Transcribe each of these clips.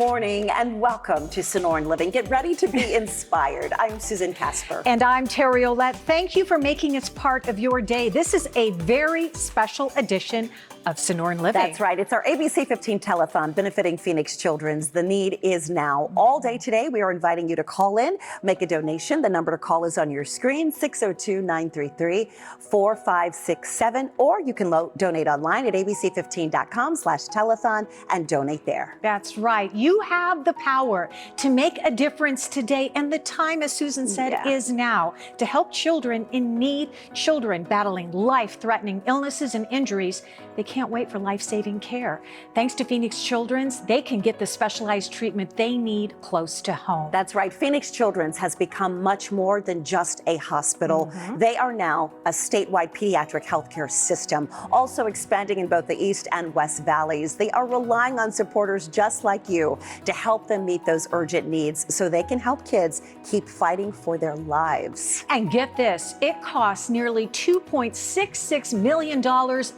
morning and welcome to Sonoran Living. Get ready to be inspired. I'm Susan Casper. And I'm Terry Olette. Thank you for making us part of your day. This is a very special edition of Sonoran Living. That's right. It's our ABC 15 Telethon benefiting Phoenix Children's. The need is now. All day today, we are inviting you to call in, make a donation. The number to call is on your screen, 602-933-4567, or you can donate online at abc15.com/telethon and donate there. That's right. You have the power to make a difference today, and the time, as Susan said, is now to help children in need, children battling life-threatening illnesses and injuries. They can't wait for life-saving care. Thanks to Phoenix Children's, they can get the specialized treatment they need close to home. That's right. Phoenix Children's has become much more than just a hospital. They are now a statewide pediatric healthcare system, also expanding in both the East and West Valleys. They are relying on supporters just like you to help them meet those urgent needs so they can help kids keep fighting for their lives. And get this, it costs nearly $2.66 million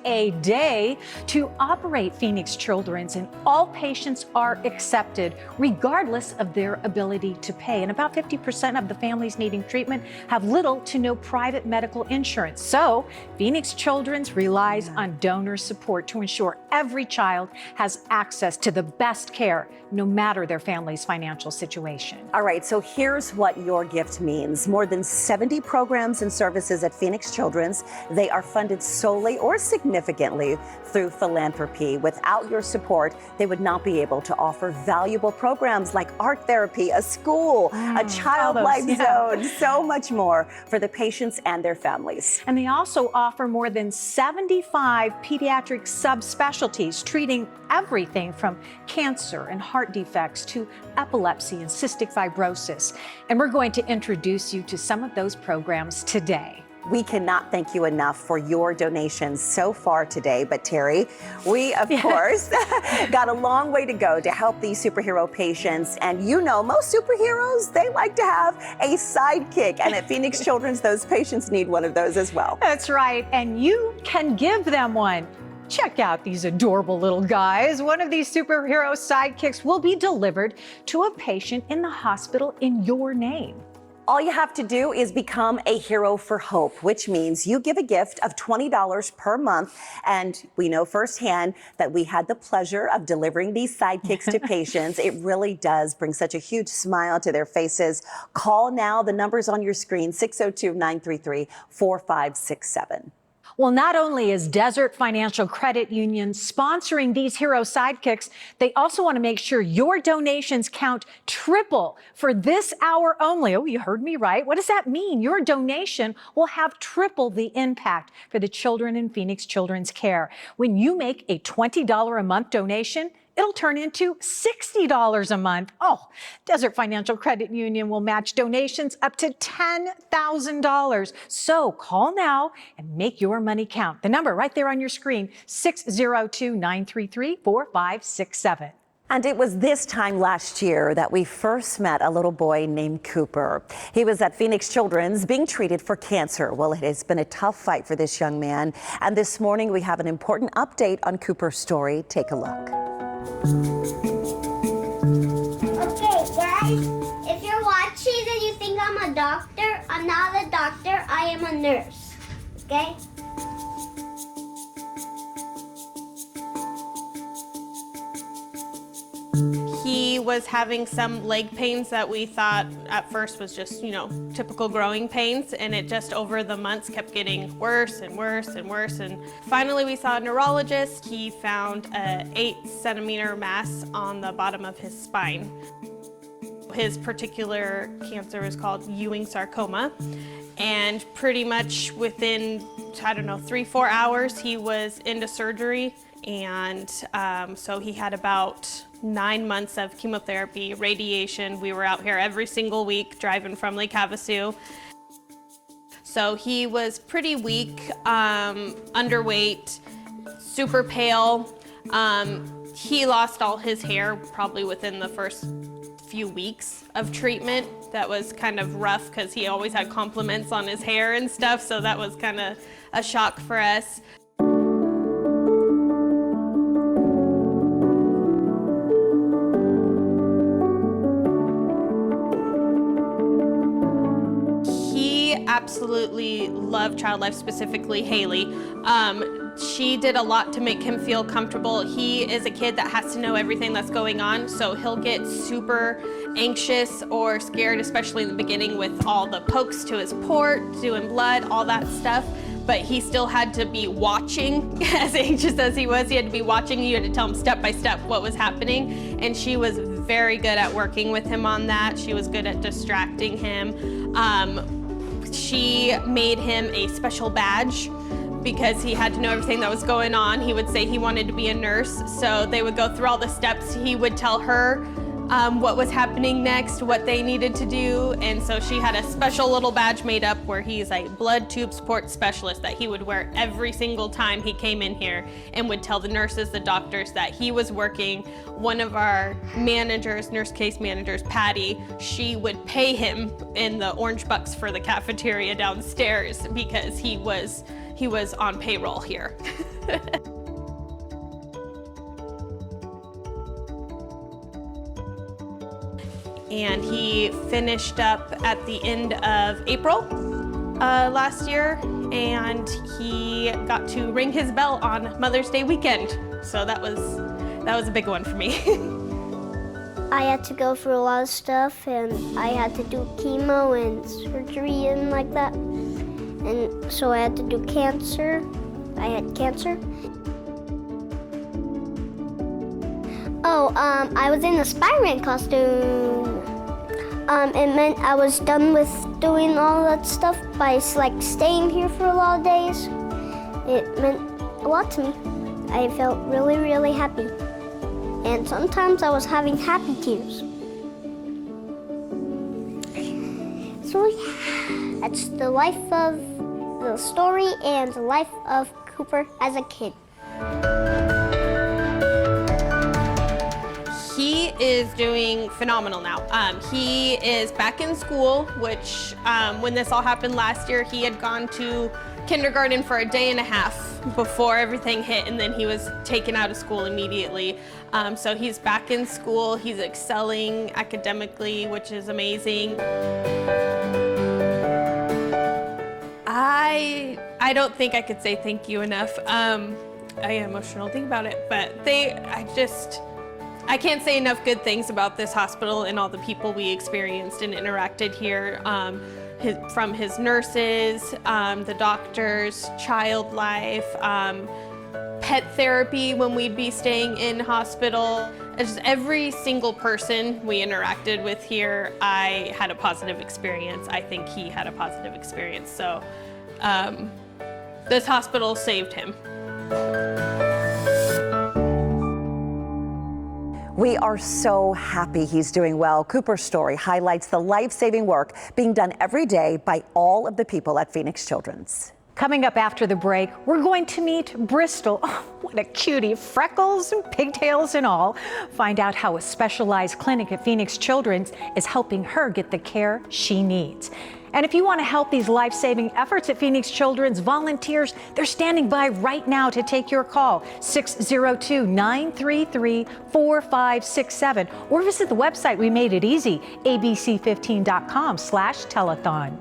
a day to operate Phoenix Children's, and all patients are accepted regardless of their ability to pay. And about 50% of the families needing treatment have little to no private medical insurance. So Phoenix Children's relies on donor support to ensure every child has access to the best care, no matter their family's financial situation. All right, so here's what your gift means. More than 70 programs and services at Phoenix Children's. They are funded solely or significantly through philanthropy. Without your support, they would not be able to offer valuable programs like art therapy, a school, a child life zone, so much more for the patients and their families. And they also offer more than 75 pediatric subspecialties, treating everything from cancer and heart defects to epilepsy and cystic fibrosis. And we're going to introduce you to some of those programs today. We cannot thank you enough for your donations so far today. But Terry, we, of course, got a long way to go to help these superhero patients. And you know, most superheroes, they like to have a sidekick. And at Phoenix Children's, those patients need one of those as well. That's right. And you can give them one. Check out these adorable little guys. One of these superhero sidekicks will be delivered to a patient in the hospital in your name. All you have to do is become a hero for hope, which means you give a gift of $20 per month. And we know firsthand that we had the pleasure of delivering these sidekicks to patients. It really does bring such a huge smile to their faces. Call now. The number's on your screen, 602-933-4567. Well, not only is Desert Financial Credit Union sponsoring these hero sidekicks, they also want to make sure your donations count triple for this hour only. Oh, you heard me right. What does that mean? Your donation will have triple the impact for the children in Phoenix Children's Care. When you make a $20 a month donation, it'll turn into $60 a month. Oh, Desert Financial Credit Union will match donations up to $10,000. So call now and make your money count. The number right there on your screen, 602-933-4567. And it was this time last year that we first met a little boy named Cooper. He was at Phoenix Children's being treated for cancer. Well, it has been a tough fight for this young man. And this morning we have an important update on Cooper's story. Take a look. Okay, guys, if you're watching and you think I'm a doctor, I'm not a doctor, I am a nurse, okay? He was having some leg pains that we thought at first was just, typical growing pains, and it just over the months kept getting worse and worse and worse. And finally we saw a neurologist. He found an 8-centimeter mass on the bottom of his spine. His particular cancer is called Ewing sarcoma, and pretty much within, 3-4 hours he was into surgery. And so he had about 9 months of chemotherapy, radiation. We were out here every single week driving from Lake Havasu. So he was pretty weak, underweight, super pale. He lost all his hair probably within the first few weeks of treatment. That was kind of rough because he always had compliments on his hair and stuff, so that was kind of a shock for us. absolutely love Child Life, specifically Haley. She did a lot to make him feel comfortable. He is a kid that has to know everything that's going on, so he'll get super anxious or scared, especially in the beginning with all the pokes to his port, doing blood, all that stuff. But he still had to be watching, as anxious as he was. He had to be watching. You had to tell him step by step what was happening. And she was very good at working with him on that. She was good at distracting him. She made him a special badge because he had to know everything that was going on. He would say he wanted to be a nurse, so they would go through all the steps. He would tell her what was happening next, what they needed to do, and so she had a special little badge made up where he's a blood tube support specialist that he would wear every single time he came in here and would tell the nurses, the doctors that he was working. One of our managers, nurse case managers, Patty, she would pay him in the orange bucks for the cafeteria downstairs because he was on payroll here. And he finished up at the end of April last year, and he got to ring his bell on Mother's Day weekend. So that was a big one for me. I had to go through a lot of stuff, and I had to do chemo and surgery and like that. And so I had to do cancer. I had cancer. Oh, I was in a Spider-Man costume. It meant I was done with doing all that stuff by like staying here for a lot of days. It meant a lot to me. I felt really, really happy. And sometimes I was having happy tears. So yeah, that's the life of the story and the life of Cooper as a kid. He is doing phenomenal now. He is back in school, which when this all happened last year, he had gone to kindergarten for a day and a half before everything hit, and then he was taken out of school immediately. So he's back in school. He's excelling academically, which is amazing. I don't think I could say thank you enough. I get emotional thinking about it, but I can't say enough good things about this hospital and all the people we experienced and interacted here. From his nurses, the doctors, Child Life, pet therapy when we'd be staying in hospital. Just every single person we interacted with here, I had a positive experience. I think he had a positive experience. So this hospital saved him. We are so happy he's doing well. Cooper's story highlights the life-saving work being done every day by all of the people at Phoenix Children's. Coming up after the break, we're going to meet Bristol. Oh, what a cutie, freckles and pigtails and all. Find out how a specialized clinic at Phoenix Children's is helping her get the care she needs. And if you want to help these life-saving efforts at Phoenix Children's, volunteers, they're standing by right now to take your call, 602-933-4567, or visit the website. We made it easy, abc15.com/telethon.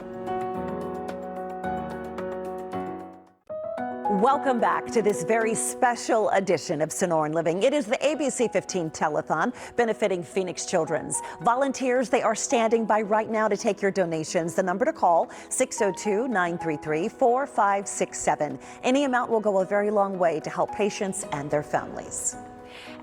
Welcome back to this very special edition of Sonoran Living. It is the ABC 15 Telethon benefiting Phoenix Children's. Volunteers, they are standing by right now to take your donations. The number to call, 602-933-4567. Any amount will go a very long way to help patients and their families.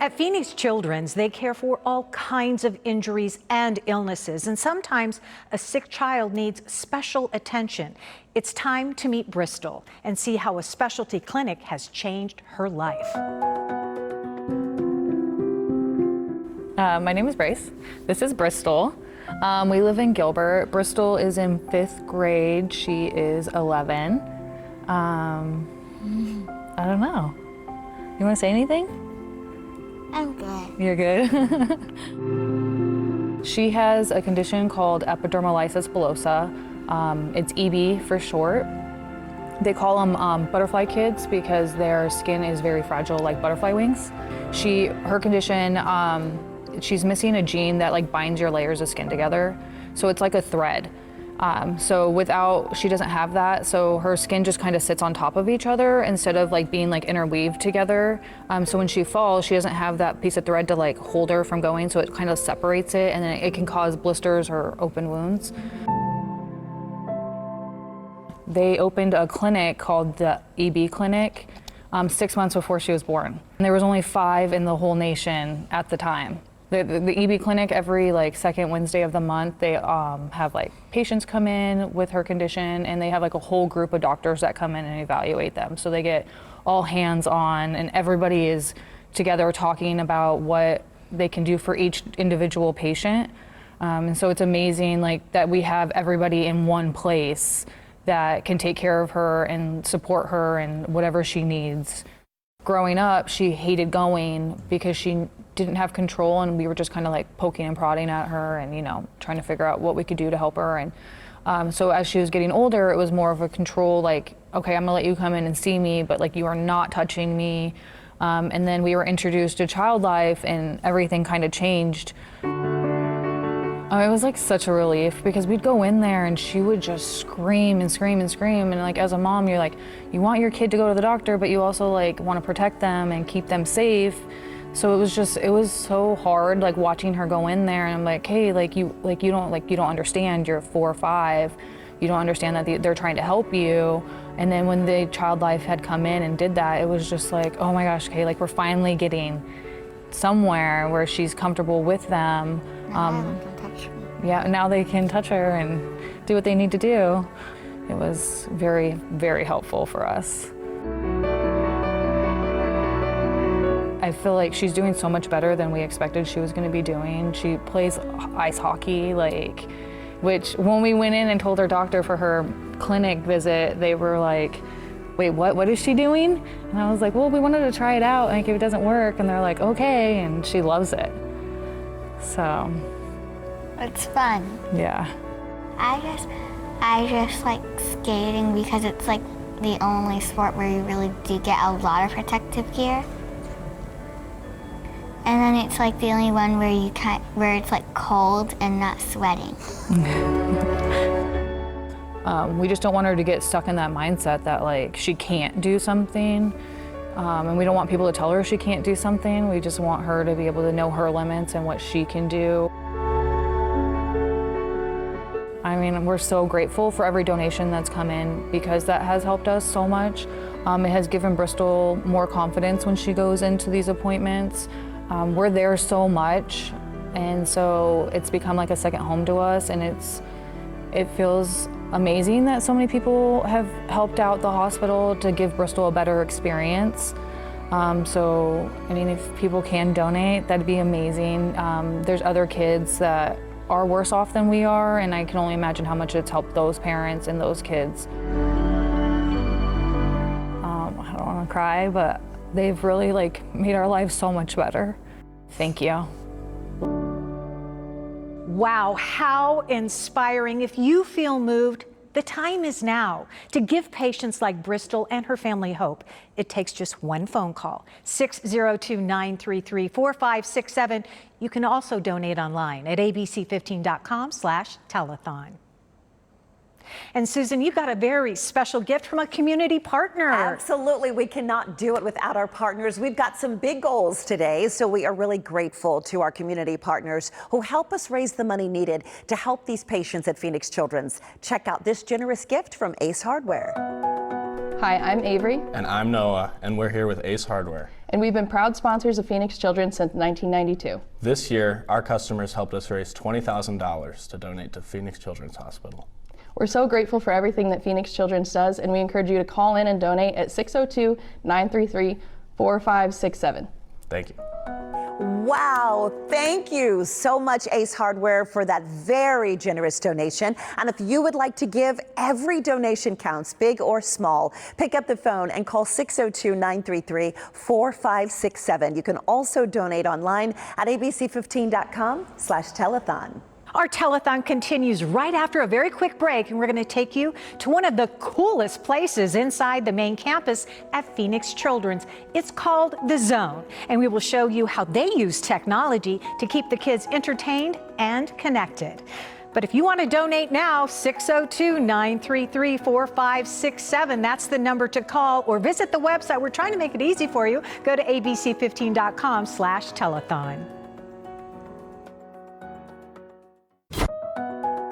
At Phoenix Children's, they care for all kinds of injuries and illnesses, and sometimes a sick child needs special attention. It's time to meet Bristol and see how a specialty clinic has changed her life. My name is Bryce. This is Bristol. We live in Gilbert. Bristol is in 5th grade. She is 11. I don't know. You want to say anything? I'm good. You're good. She has a condition called epidermolysis bullosa. It's EB for short. They call them butterfly kids because their skin is very fragile, like butterfly wings. Her condition, she's missing a gene that like binds your layers of skin together. So it's like a thread. So she doesn't have that, so her skin just kind of sits on top of each other instead of like being like interweaved together. So when she falls, she doesn't have that piece of thread to like hold her from going, so it kind of separates it, and then it can cause blisters or open wounds. They opened a clinic called the EB Clinic 6 months before she was born. And there was only 5 in the whole nation at the time. The EB Clinic, every like second Wednesday of the month, they have like patients come in with her condition, and they have like a whole group of doctors that come in and evaluate them. So they get all hands on, and everybody is together talking about what they can do for each individual patient. And so it's amazing like that we have everybody in one place that can take care of her and support her and whatever she needs. Growing up, she hated going because she didn't have control, and we were just kind of like poking and prodding at her and, you know, trying to figure out what we could do to help her. And so as she was getting older, it was more of a control, like, okay, I'm gonna let you come in and see me, but like you are not touching me. And then we were introduced to Child Life, and everything kind of changed. It was like such a relief, because we'd go in there and she would just scream and scream and scream. And like as a mom, you're like, you want your kid to go to the doctor, but you also like want to protect them and keep them safe. So it was so hard like watching her go in there, and I'm like, hey, you don't understand, you're 4 or 5. You don't understand that they're trying to help you. And then when the Child Life had come in and did that, it was just like, oh my gosh, okay, like we're finally getting somewhere where she's comfortable with them. Yeah, now they can touch her and do what they need to do. It was very, very helpful for us. I feel like she's doing so much better than we expected she was going to be doing. She plays ice hockey, which when we went in and told her doctor for her clinic visit, they were like, wait, what is she doing? And I was like, well, we wanted to try it out, like if it doesn't work. And they're like, okay, and she loves it. So. It's fun. Yeah. I just like skating because it's like the only sport where you really do get a lot of protective gear. And then it's like the only one where it's like cold and not sweating. We just don't want her to get stuck in that mindset that like she can't do something. And we don't want people to tell her she can't do something. We just want her to be able to know her limits and what she can do. I mean, we're so grateful for every donation that's come in, because that has helped us so much. It has given Bristol more confidence when she goes into these appointments. We're there so much, and so it's become like a second home to us, and it feels amazing that so many people have helped out the hospital to give Bristol a better experience. So, I mean, if people can donate, that'd be amazing. There's other kids that are worse off than we are, and I can only imagine how much it's helped those parents and those kids. I don't want to cry, but they've really like made our lives so much better. Thank you. Wow, how inspiring. If you feel moved, the time is now to give patients like Bristol and her family hope. It takes just one phone call, 602-933-4567. You can also donate online at abc15.com/telethon. And Susan, you've got a very special gift from a community partner. Absolutely. We cannot do it without our partners. We've got some big goals today, so we are really grateful to our community partners who help us raise the money needed to help these patients at Phoenix Children's. Check out this generous gift from Ace Hardware. Hi, I'm Avery. And I'm Noah, and we're here with Ace Hardware. And we've been proud sponsors of Phoenix Children's since 1992. This year, our customers helped us raise $20,000 to donate to Phoenix Children's Hospital. We're so grateful for everything that Phoenix Children's does, and we encourage you to call in and donate at 602-933-4567. Thank you. Wow, thank you so much, Ace Hardware, for that very generous donation. And if you would like to give, every donation counts, big or small. Pick up the phone and call 602-933-4567. You can also donate online at abc15.com/telethon. Our telethon continues right after a very quick break, and we're going to take you to one of the coolest places inside the main campus at Phoenix Children's. It's called The Zone, and we will show you how they use technology to keep the kids entertained and connected. But if you want to donate now, 602-933-4567. That's the number to call, or visit the website. We're trying to make it easy for you. Go to abc15.com/telethon.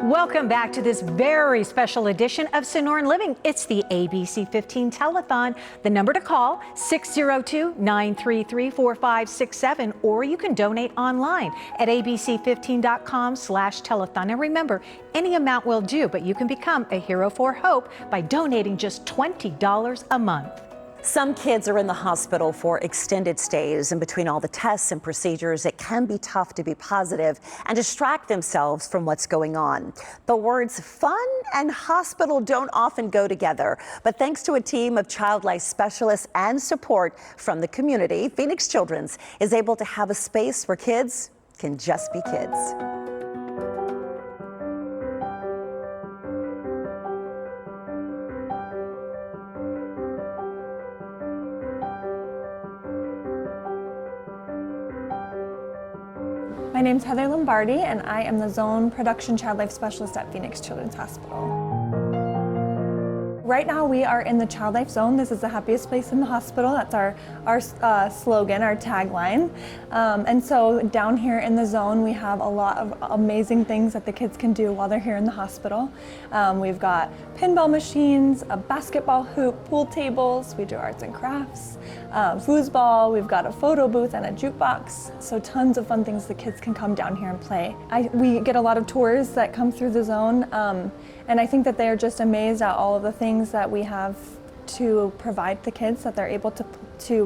Welcome back to this very special edition of Sonoran Living. It's the ABC 15 Telethon. The number to call, 602-933-4567, or you can donate online at abc15.com/telethon. And remember, any amount will do, but you can become a hero for hope by donating just $20 a month. Some kids are in the hospital for extended stays, and between all the tests and procedures, it can be tough to be positive and distract themselves from what's going on. The words fun and hospital don't often go together, but thanks to a team of child life specialists and support from the community, Phoenix Children's is able to have a space where kids can just be kids. My name's Heather Lombardi, and I am the Zone Production Child Life Specialist at Phoenix Children's Hospital. Right now we are in the Child Life Zone. This is the happiest place in the hospital. That's our slogan, our tagline. And so down here in the zone, we have a lot of amazing things that the kids can do while they're here in the hospital. We've got pinball machines, a basketball hoop, pool tables. We do arts and crafts, foosball. We've got a photo booth and a jukebox. So tons of fun things the kids can come down here and play. We get a lot of tours that come through the zone. And I think that they're just amazed at all of the things that we have to provide the kids that they're able to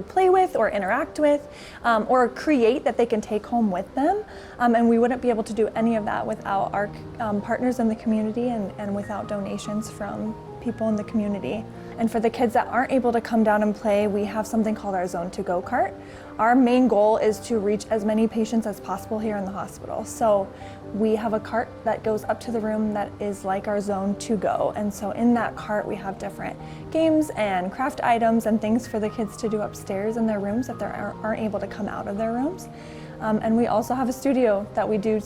play with or interact with or create that they can take home with them. And we wouldn't be able to do any of that without our partners in the community and without donations from people in the community. And for the kids that aren't able to come down and play, we have something called our Zone to Go cart. Our main goal is to reach as many patients as possible here in the hospital. So we have a cart that goes up to the room that is like our Zone to Go. And so in that cart, we have different games and craft items and things for the kids to do upstairs in their rooms if they aren't able to come out of their rooms. And we also have a studio that we do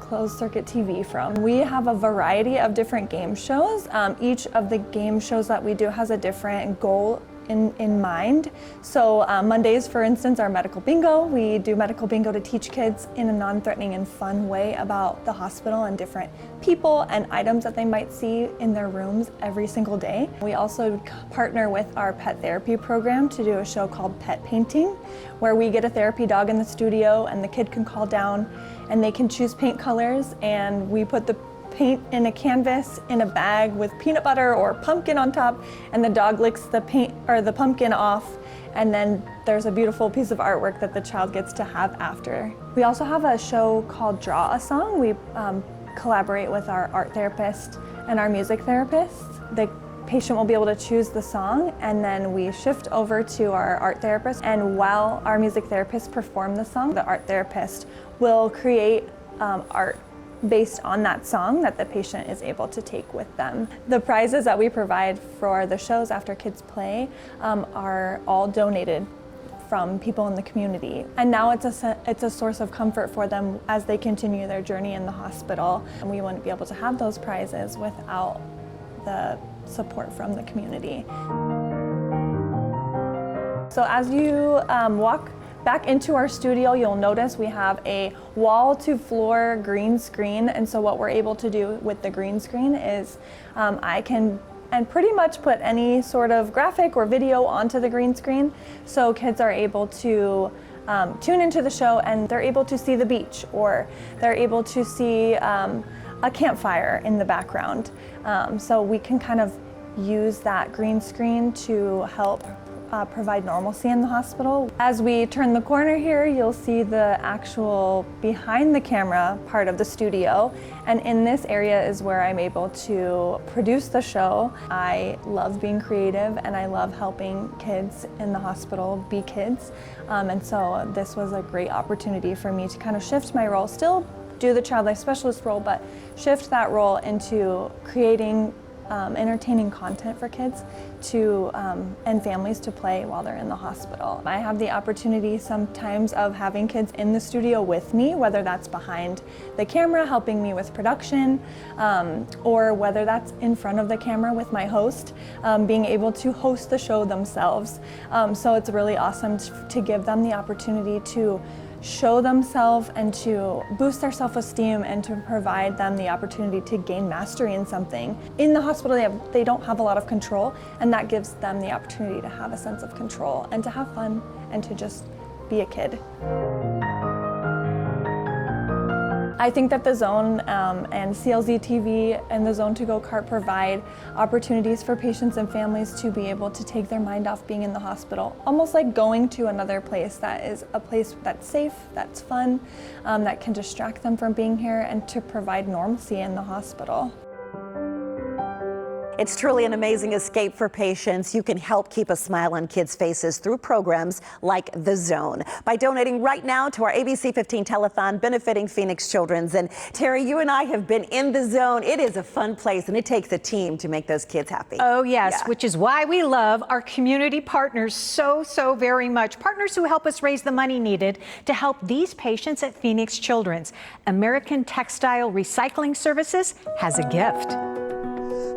closed circuit TV from. We have a variety of different game shows. Each of the game shows that we do has a different goal in mind. So Mondays, for instance, are medical bingo. We do medical bingo to teach kids in a non-threatening and fun way about the hospital and different people and items that they might see in their rooms every single day. We also partner with our pet therapy program to do a show called Pet Painting, where we get a therapy dog in the studio and the kid can call down and they can choose paint colors, and we put the paint in a canvas in a bag with peanut butter or pumpkin on top, and the dog licks the paint or the pumpkin off, and then there's a beautiful piece of artwork that the child gets to have after. We also have a show called Draw a Song. We collaborate with our art therapist and our music therapist. The patient will be able to choose the song, and then we shift over to our art therapist, and while our music therapist perform the song, the art therapist will create art based on that song that the patient is able to take with them. The prizes that we provide for the shows after kids play are all donated from people in the community. And now it's a source of comfort for them as they continue their journey in the hospital. And we wouldn't be able to have those prizes without the support from the community. So as you walk back into our studio, you'll notice we have a wall-to-floor green screen. And so what we're able to do with the green screen is I can pretty much put any sort of graphic or video onto the green screen. So kids are able to tune into the show and they're able to see the beach, or they're able to see a campfire in the background. So we can kind of use that green screen to help provide normalcy in the hospital. As we turn the corner here, you'll see the actual behind the camera part of the studio. And in this area is where I'm able to produce the show. I love being creative and I love helping kids in the hospital be kids. And so this was a great opportunity for me to kind of shift my role, still do the child life specialist role, but shift that role into creating entertaining content for kids to and families to play while they're in the hospital. I have the opportunity sometimes of having kids in the studio with me, whether that's behind the camera helping me with production, or whether that's in front of the camera with my host, being able to host the show themselves. So it's really awesome to give them the opportunity to show themselves and to boost their self-esteem and to provide them the opportunity to gain mastery in something. In the hospital, they don't have a lot of control, and that gives them the opportunity to have a sense of control and to have fun and to just be a kid. I think that the Zone and CLZ TV and the Zone to Go cart provide opportunities for patients and families to be able to take their mind off being in the hospital. Almost like going to another place that is a place that's safe, that's fun, that can distract them from being here and to provide normalcy in the hospital. It's truly an amazing escape for patients. You can help keep a smile on kids' faces through programs like The Zone by donating right now to our ABC 15 Telethon benefiting Phoenix Children's. And Terry, you and I have been in The Zone. It is a fun place, and it takes a team to make those kids happy. Oh, yes, Yeah. which is why we love our community partners so very much. Partners who help us raise the money needed to help these patients at Phoenix Children's. American Textile Recycling Services has a gift.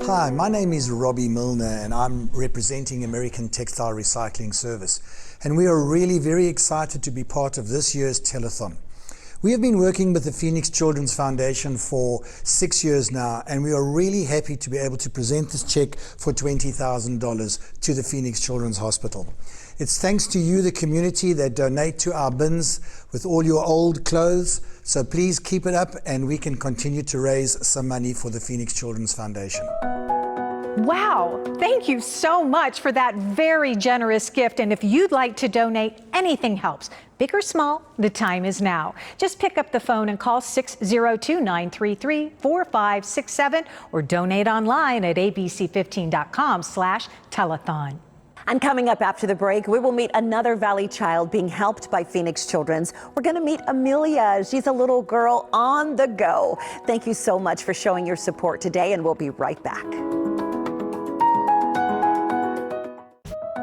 Hi, my name is Robbie Milner and I'm representing American Textile Recycling Service. And we are really very excited to be part of this year's telethon. We have been working with the Phoenix Children's Foundation for 6 years now, and we are really happy to be able to present this check for $20,000 to the Phoenix Children's Hospital. It's thanks to you, the community, that donate to our bins with all your old clothes. So please keep it up and we can continue to raise some money for the Phoenix Children's Foundation. Wow, thank you so much for that very generous gift. And if you'd like to donate, anything helps. Big or small, the time is now. Just pick up the phone and call 602-933-4567 or donate online at abc15.com/telethon. And coming up after the break, we will meet another Valley child being helped by Phoenix Children's. We're going to meet Amelia. She's a little girl on the go. Thank you so much for showing your support today, and we'll be right back.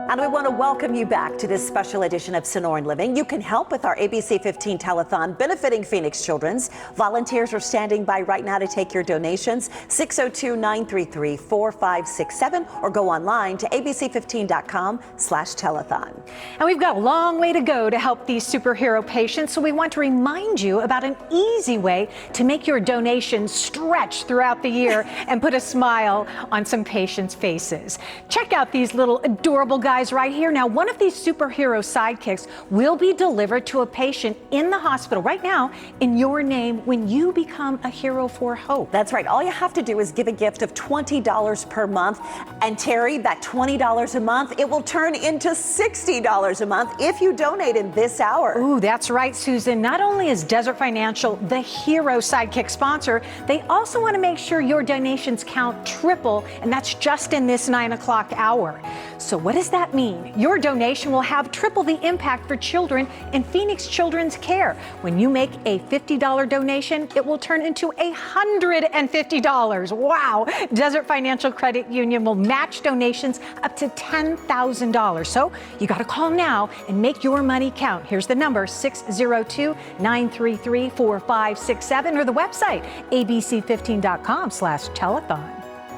And we want to welcome you back to this special edition of Sonoran Living. You can help with our ABC 15 Telethon benefiting Phoenix Children's. Volunteers are standing by right now to take your donations. 602-933-4567 or go online to abc15.com/telethon. And we've got a long way to go to help these superhero patients, so we want to remind you about an easy way to make your donations stretch throughout the year and put a smile on some patients' faces. Check out these little adorable guys right here. Now, one of these superhero sidekicks will be delivered to a patient in the hospital right now in your name when you become a hero for hope. That's right. All you have to do is give a gift of $20 per month. And Terry, that $20 a month, it will turn into $60 a month if you donate in this hour. Ooh, that's right, Susan. Not only is Desert Financial the hero sidekick sponsor, they also want to make sure your donations count triple, and that's just in this 9 o'clock hour. So what does that mean? Your donation will have triple the impact for children in Phoenix Children's Care. When you make a $50 donation, it will turn into $150. Wow! Desert Financial Credit Union will match donations up to $10,000. So you got to call now and make your money count. Here's the number, 602-933-4567, or the website, abc15.com/telethon.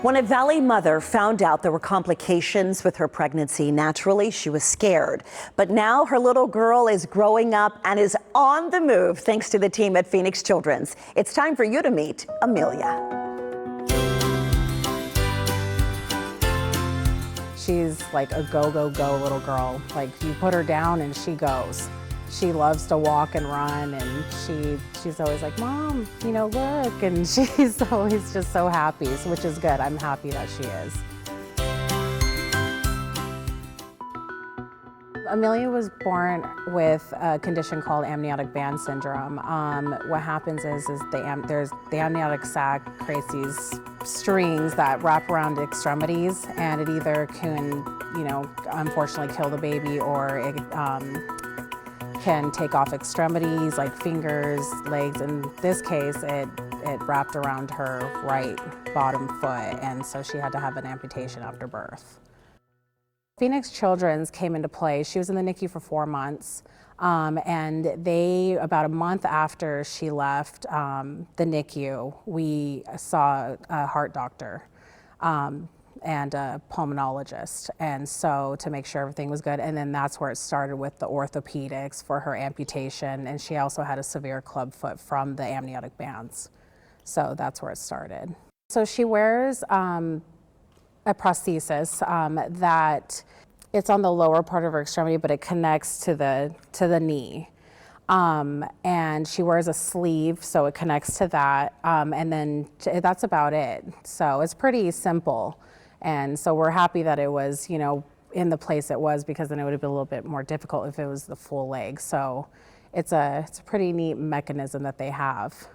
When a Valley mother found out there were complications with her pregnancy, naturally, she was scared. But now her little girl is growing up and is on the move thanks to the team at Phoenix Children's. It's time for you to meet Amelia. She's like a go little girl. Like, you put her down and she goes. She loves to walk and run, and she's always like, Mom, you know, look, and she's always just so happy, which is good. I'm happy that she is. Amelia was born with a condition called amniotic band syndrome. What happens is the amniotic sac creates these strings that wrap around the extremities, and it either can, you know, unfortunately kill the baby, or it can take off extremities like fingers, legs. In this case, it it wrapped around her right bottom foot, and so she had to have an amputation after birth. Phoenix Children's came into play. She was in the NICU for 4 months, and they, about a month after she left the NICU, we saw a heart doctor and a pulmonologist, and so to make sure everything was good. And then that's where it started with the orthopedics for her amputation, and she also had a severe club foot from the amniotic bands. So that's where it started. So she wears a prosthesis that it's on the lower part of her extremity, but it connects to the knee. And she wears a sleeve, so it connects to that. And then that's about it. So it's pretty simple. And so we're happy that it was, you know, in the place it was, because then it would have been a little bit more difficult if it was the full leg. So it's a pretty neat mechanism that they have.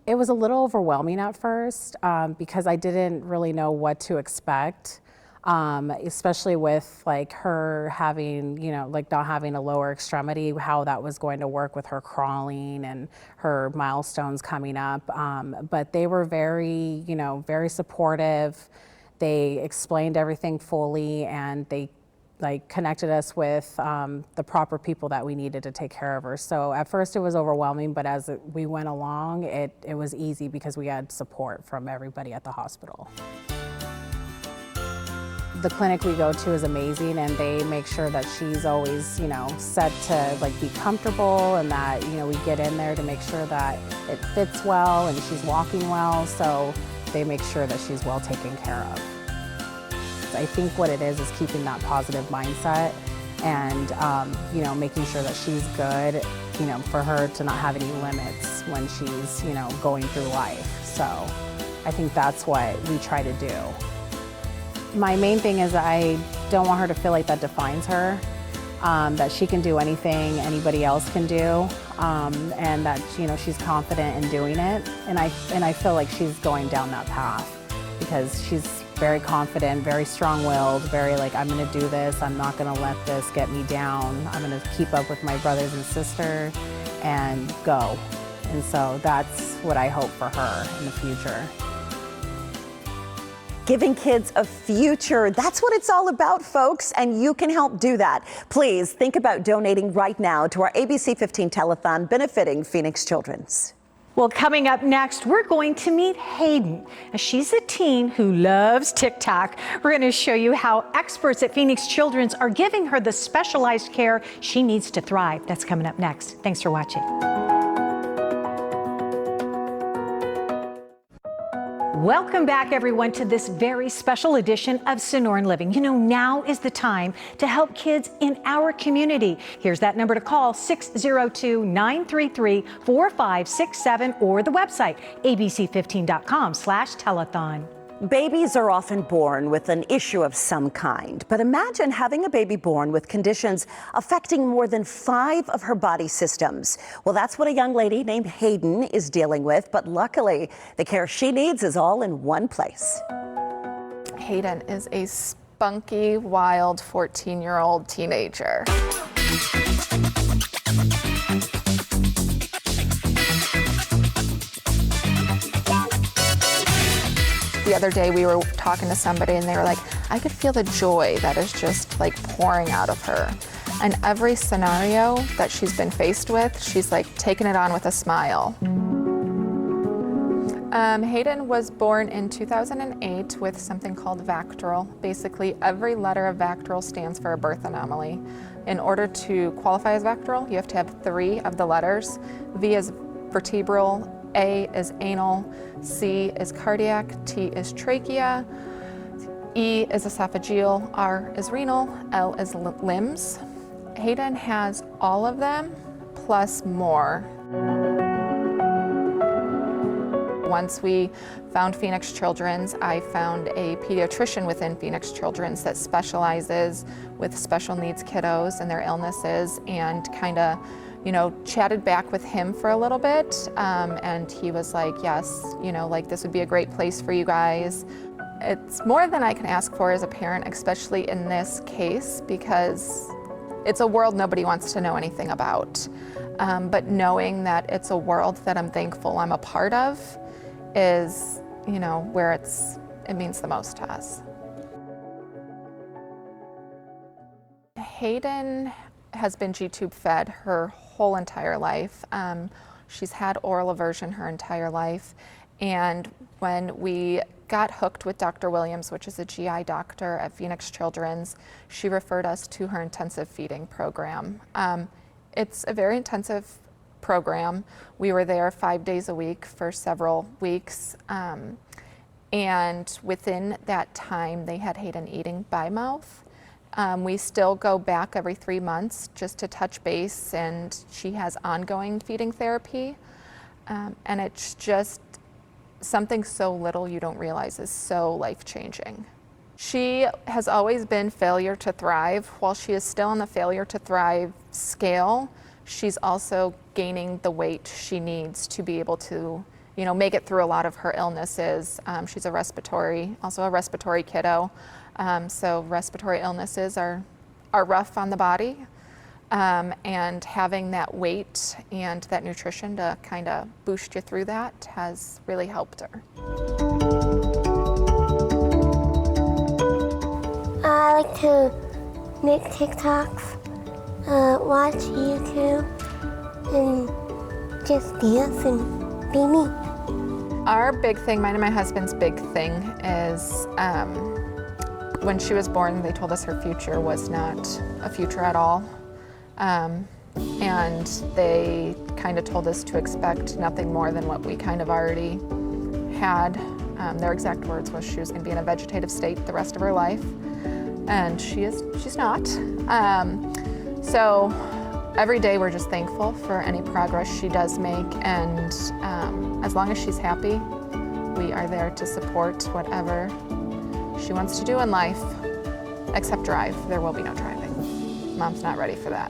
It was a little overwhelming at first because I didn't really know what to expect, especially with like her having, you know, like not having a lower extremity, how that was going to work with her crawling and her milestones coming up. But they were very, you know, very supportive. They explained everything fully, and they like connected us with the proper people that we needed to take care of her. So at first it was overwhelming, but as we went along, it was easy because we had support from everybody at the hospital. The clinic we go to is amazing, and they make sure that she's always, you know, set to like be comfortable, and that, you know, we get in there to make sure that it fits well and she's walking well. So they make sure that she's well taken care of. I think what it is keeping that positive mindset and, you know, making sure that she's good, you know, for her to not have any limits when she's, you know, going through life. So I think that's what we try to do. My main thing is I don't want her to feel like that defines her, that she can do anything anybody else can do, and that, you know, she's confident in doing it. And I feel like she's going down that path because she's very confident, very strong-willed, very like, I'm gonna do this, I'm not gonna let this get me down, I'm gonna keep up with my brothers and sister and go. And so that's what I hope for her in the future. Giving kids a future, that's what it's all about, folks, and you can help do that. Please think about donating right now to our ABC 15 Telethon benefiting Phoenix Children's. Well, coming up next, we're going to meet Hayden. She's a teen who loves TikTok. We're going to show you how experts at Phoenix Children's are giving her the specialized care she needs to thrive. That's coming up next. Thanks for watching. Welcome back, everyone, to this very special edition of Sonoran Living. You know, now is the time to help kids in our community. Here's that number to call, 602-933-4567, or the website, abc15.com/telethon. Babies are often born with an issue of some kind, but imagine having a baby born with conditions affecting more than 5 of her body systems. Well, that's what a young lady named Hayden is dealing with, but luckily, the care she needs is all in one place. Hayden is a spunky, wild 14-year-old teenager. The other day we were talking to somebody and they were like, I could feel the joy that is just like pouring out of her. And every scenario that she's been faced with, she's like taking it on with a smile. Hayden was born in 2008 with something called VACTERL. Basically, every letter of VACTERL stands for a birth anomaly. In order to qualify as VACTERL, you have to have 3 of the letters. V is vertebral, A is anal, C is cardiac, T is trachea, E is esophageal, R is renal, L is limbs. Hayden has all of them, plus more. Once we found Phoenix Children's, I found a pediatrician within Phoenix Children's that specializes with special needs kiddos and their illnesses, and kind of, you know, chatted back with him for a little bit, and he was like, yes, you know, like this would be a great place for you guys. It's more than I can ask for as a parent, especially in this case, because it's a world nobody wants to know anything about. But knowing that it's a world that I'm thankful I'm a part of, is, you know, where it means the most to us. Hayden has been G-tube fed her whole entire life. She's had oral aversion her entire life. And when we got hooked with Dr. Williams, which is a GI doctor at Phoenix Children's, she referred us to her intensive feeding program. It's a very intensive program. We were there 5 days a week for several weeks. And within that time, they had Hayden eating by mouth. We still go back every 3 months just to touch base, and she has ongoing feeding therapy. And it's just something so little you don't realize is so life-changing. She has always been failure to thrive. While she is still on the failure to thrive scale, she's also gaining the weight she needs to be able to, you know, make it through a lot of her illnesses. She's also a respiratory kiddo. So respiratory illnesses are rough on the body. And having that weight and that nutrition to kind of boost you through that has really helped her. I like to make TikToks, watch YouTube, and just dance and be me. Our big thing, mine and my husband's big thing, is when she was born, they told us her future was not a future at all. And they kind of told us to expect nothing more than what we kind of already had. Their exact words was she was going to be in a vegetative state the rest of her life, and she's not. So every day we're just thankful for any progress she does make, and as long as she's happy, we are there to support whatever she wants to do in life, except drive. There will be no driving. Mom's not ready for that.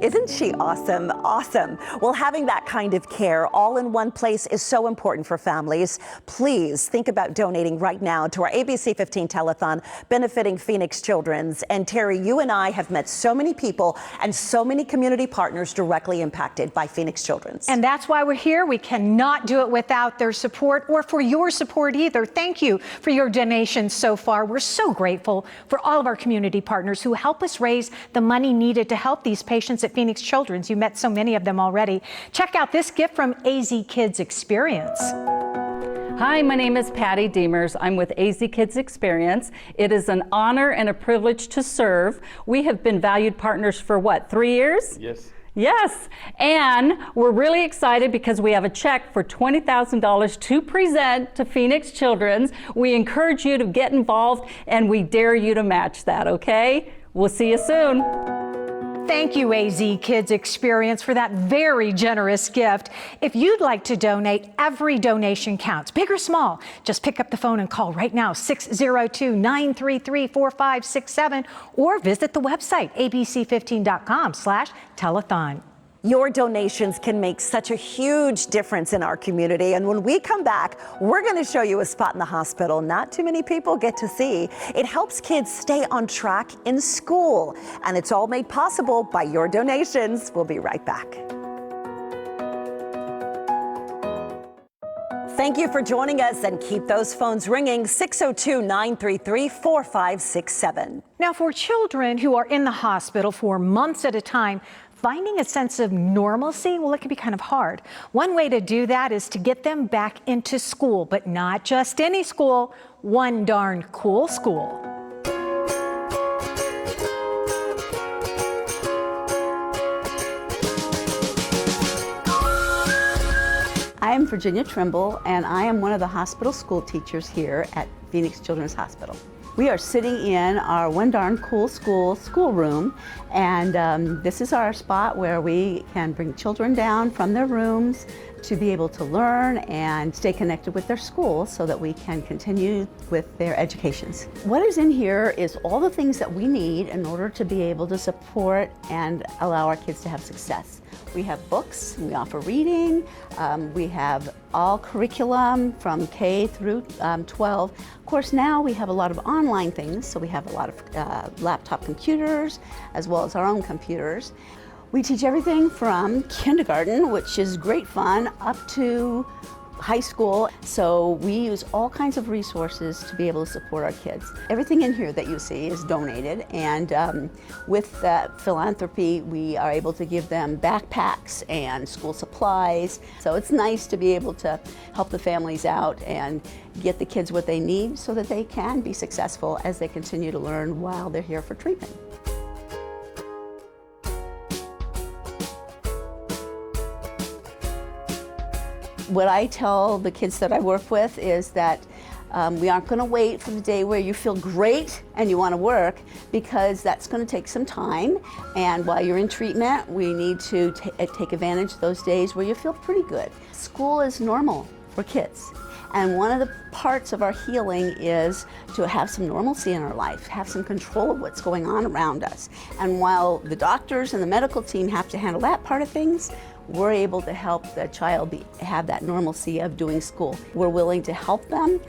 Isn't she awesome? Awesome. Well, having that kind of care all in one place is so important for families. Please think about donating right now to our ABC 15 Telethon benefiting Phoenix Children's. And Terry, you and I have met so many people and so many community partners directly impacted by Phoenix Children's. And that's why we're here. We cannot do it without their support or for your support either. Thank you for your donations so far. We're so grateful for all of our community partners who help us raise the money needed to help these patients at Phoenix Children's. You met so many of them already. Check out this gift from AZ Kids Experience. Hi, my name is Patty Deemers. I'm with AZ Kids Experience. It is an honor and a privilege to serve. We have been valued partners for what, 3 years? Yes. Yes, and we're really excited because we have a check for $20,000 to present to Phoenix Children's. We encourage you to get involved, and we dare you to match that, okay? We'll see you soon. Thank you, AZ Kids Experience, for that very generous gift. If you'd like to donate, every donation counts, big or small. Just pick up the phone and call right now, 602-933-4567, or visit the website, abc15.com/telethon. Your donations can make such a huge difference in our community. And when we come back, we're going to show you a spot in the hospital not too many people get to see. It helps kids stay on track in school. And it's all made possible by your donations. We'll be right back. Thank you for joining us, and keep those phones ringing, 602-933-4567. Now, for children who are in the hospital for months at a time, finding a sense of normalcy, well, it can be kind of hard. One way to do that is to get them back into school, but not just any school, one darn cool school. I'm Virginia Trimble, and I am one of the hospital school teachers here at Phoenix Children's Hospital. We are sitting in our One Darn Cool schoolroom, and this is our spot where we can bring children down from their rooms to be able to learn and stay connected with their school so that we can continue with their educations. What is in here is all the things that we need in order to be able to support and allow our kids to have success. We have books, we offer reading, we have all curriculum from K through 12. Of course, now we have a lot of online things, so we have a lot of laptop computers as well as our own computers. We teach everything from kindergarten, which is great fun, up to high school. So we use all kinds of resources to be able to support our kids. Everything in here that you see is donated, and with that philanthropy, we are able to give them backpacks and school supplies. So it's nice to be able to help the families out and get the kids what they need so that they can be successful as they continue to learn while they're here for treatment. What I tell the kids that I work with is that we aren't going to wait for the day where you feel great and you want to work, because that's going to take some time. And while you're in treatment, we need to take advantage of those days where you feel pretty good. School is normal for kids. And one of the parts of our healing is to have some normalcy in our life, have some control of what's going on around us. And while the doctors and the medical team have to handle that part of things, we're able to help the child have that normalcy of doing school. We're willing to help them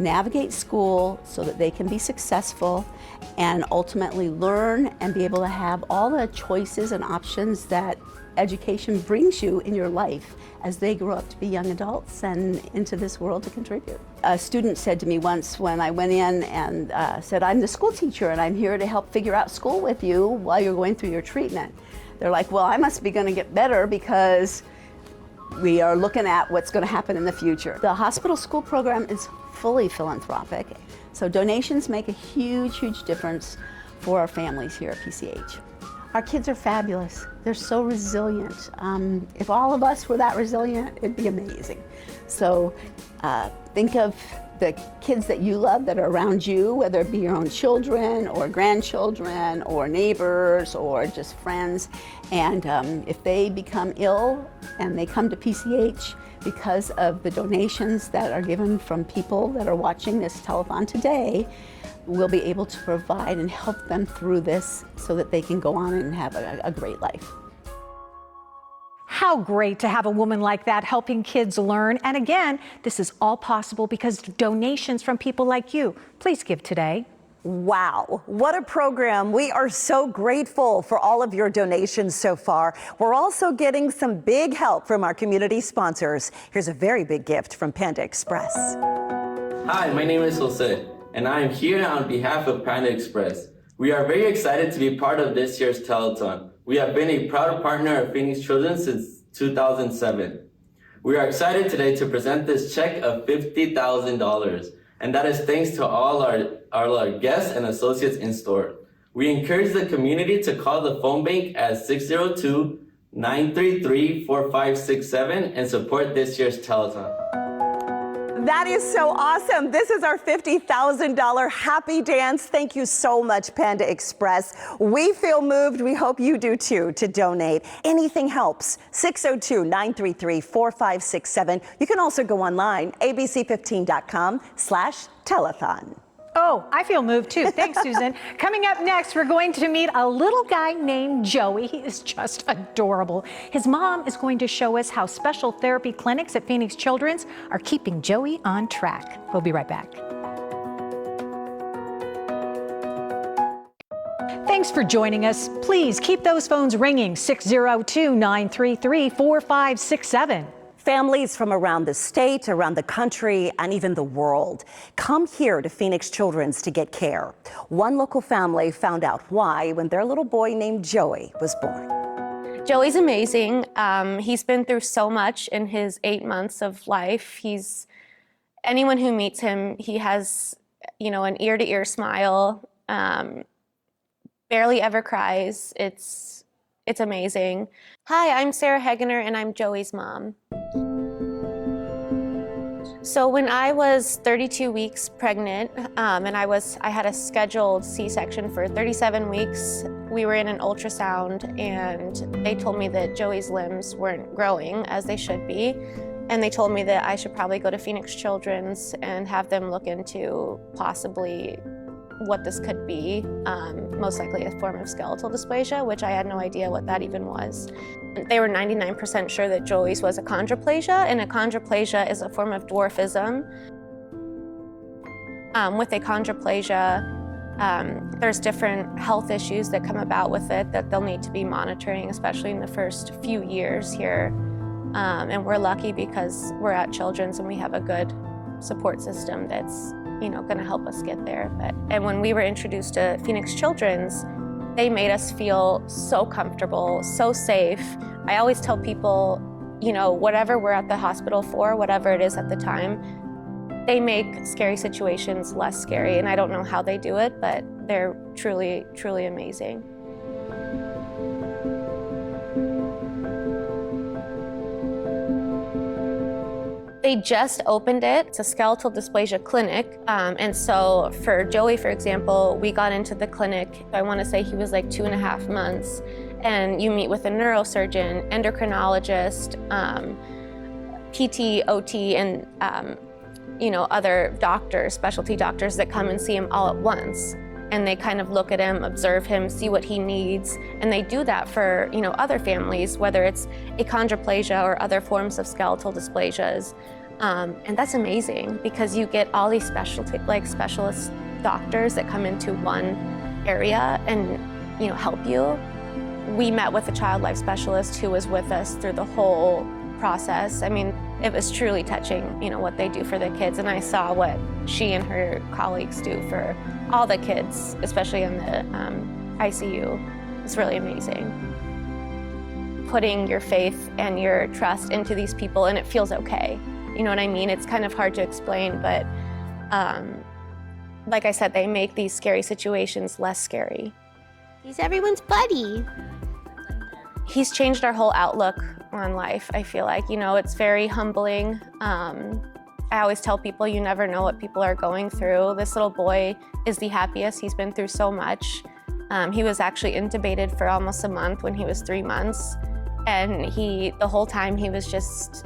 navigate school so that they can be successful and ultimately learn and be able to have all the choices and options that education brings you in your life as they grow up to be young adults and into this world to contribute. A student said to me once when I went in and said, "I'm the school teacher and I'm here to help figure out school with you while you're going through your treatment." They're like, "Well, I must be going to get better because we are looking at what's going to happen in the future." The hospital school program is fully philanthropic, so donations make a huge, huge difference for our families here at PCH. Our kids are fabulous. They're so resilient. If all of us were that resilient, it'd be amazing. So think of the kids that you love that are around you, whether it be your own children or grandchildren or neighbors or just friends. And if they become ill and they come to PCH because of the donations that are given from people that are watching this telethon today, we'll be able to provide and help them through this so that they can go on and have a great life. How great to have a woman like that helping kids learn. And again, this is all possible because of donations from people like you. Please give today. Wow, what a program. We are so grateful for all of your donations so far. We're also getting some big help from our community sponsors. Here's a very big gift from Panda Express. Hi, my name is Jose, and I am here on behalf of Panda Express. We are very excited to be part of this year's telethon. We have been a proud partner of Phoenix Children since 2007. We are excited today to present this check of $50,000, and that is thanks to all our guests and associates in store. We encourage the community to call the phone bank at 602-933-4567 and support this year's telethon. That is so awesome. This is our $50,000 happy dance. Thank you so much, Panda Express. We feel moved. We hope you do too to donate. Anything helps. 602-933-4567. You can also go online, abc15.com/telethon. Oh, I feel moved too. Thanks, Susan. Coming up next, we're going to meet a little guy named Joey. He is just adorable. His mom is going to show us how special therapy clinics at Phoenix Children's are keeping Joey on track. We'll be right back. Thanks for joining us. Please keep those phones ringing, 602-933-4567. Families from around the state, around the country, and even the world come here to Phoenix Children's to get care. One local family found out why when their little boy named Joey was born. Joey's amazing. He's been through so much in his 8 months of life. Anyone who meets him, he has, an ear-to-ear smile, barely ever cries. It's amazing. Hi, I'm Sarah Hagener, and I'm Joey's mom. So when I was 32 weeks pregnant, and I had a scheduled C-section for 37 weeks, we were in an ultrasound, and they told me that Joey's limbs weren't growing as they should be, and they told me that I should probably go to Phoenix Children's and have them look into possibly what this could be, most likely a form of skeletal dysplasia, which I had no idea what that even was. They were 99% sure that Joey's was achondroplasia, and achondroplasia is a form of dwarfism. With achondroplasia, There's different health issues that come about with it that they'll need to be monitoring, especially in the first few years here. And we're lucky because we're at Children's and we have a good support system that's, going to help us get there. And when we were introduced to Phoenix Children's, they made us feel so comfortable, so safe. I always tell people, whatever we're at the hospital for, whatever it is at the time, they make scary situations less scary. And I don't know how they do it, but they're truly, truly amazing. They just opened it. It's a skeletal dysplasia clinic. And so for Joey, for example, we got into the clinic, I want to say he was like 2.5 months. And you meet with a neurosurgeon, endocrinologist, PT, OT, and other doctors, specialty doctors that come and see him all at once. And they kind of look at him, observe him, see what he needs. And they do that for, other families, whether it's achondroplasia or other forms of skeletal dysplasias. And that's amazing because you get all these specialist doctors that come into one area and, help you. We met with a child life specialist who was with us through the whole process. I mean, it was truly touching, what they do for the kids. And I saw what she and her colleagues do for all the kids, especially in the ICU. It's really amazing. Putting your faith and your trust into these people, and it feels okay. You know what I mean? It's kind of hard to explain, but like I said, they make these scary situations less scary. He's everyone's buddy. He's changed our whole outlook on life, I feel like. It's very humbling. I always tell people you never know what people are going through. This little boy is the happiest. He's been through so much. He was actually intubated for almost a month when he was 3 months. And the whole time he was just,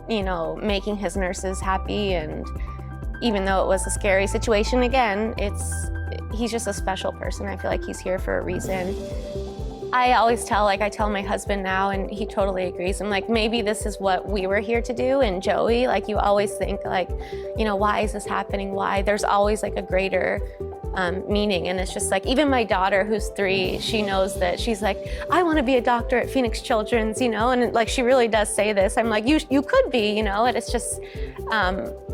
making his nurses happy. And even though it was a scary situation, again, he's just a special person. I feel like he's here for a reason. I always tell my husband now, and he totally agrees. I'm like, maybe this is what we were here to do. And Joey, you always think why is this happening? Why? There's always a greater meaning. And it's just even my daughter who's 3, she knows that she's like, I want to be a doctor at Phoenix Children's, and she really does say this. I'm like, you could be, and it's just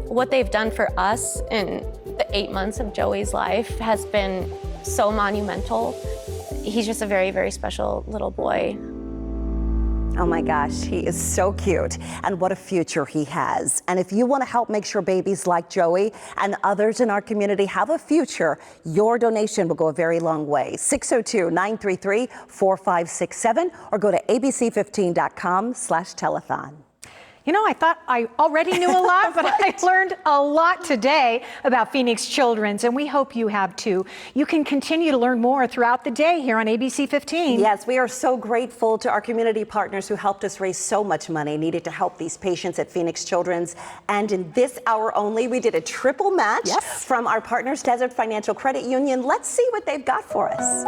what they've done for us in the 8 months of Joey's life has been so monumental. He's just a very, very special little boy. Oh my gosh, he is so cute, and what a future he has. And if you want to help make sure babies like Joey and others in our community have a future, your donation will go a very long way. 602-933-4567 or go to abc15.com/telethon. I thought I already knew a lot, but I learned a lot today about Phoenix Children's, and we hope you have too. You can continue to learn more throughout the day here on ABC 15. Yes, we are so grateful to our community partners who helped us raise so much money needed to help these patients at Phoenix Children's. And in this hour only, we did a triple match from our partners, Desert Financial Credit Union. Let's see what they've got for us.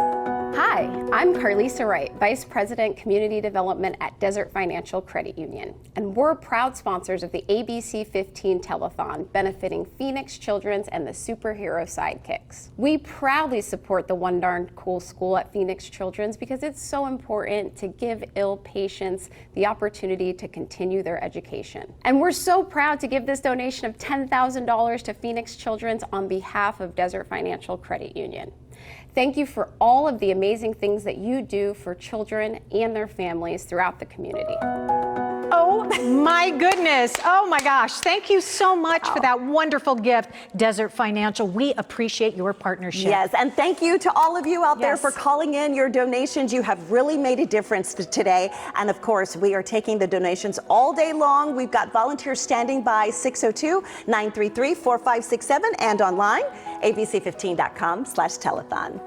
Hi, I'm Carlisa Wright, Vice President Community Development at Desert Financial Credit Union, and we're proud sponsors of the ABC 15 Telethon benefiting Phoenix Children's and the Superhero Sidekicks. We proudly support the One Darn Cool School at Phoenix Children's because it's so important to give ill patients the opportunity to continue their education. And we're so proud to give this donation of $10,000 to Phoenix Children's on behalf of Desert Financial Credit Union. Thank you for all of the amazing things that you do for children and their families throughout the community. Oh my goodness. Oh my gosh. Thank you so much for that wonderful gift, Desert Financial. We appreciate your partnership. Yes, and thank you to all of you out there for calling in your donations. You have really made a difference today. And of course, we are taking the donations all day long. We've got volunteers standing by 602-933-4567 and online, abc15.com/telethon.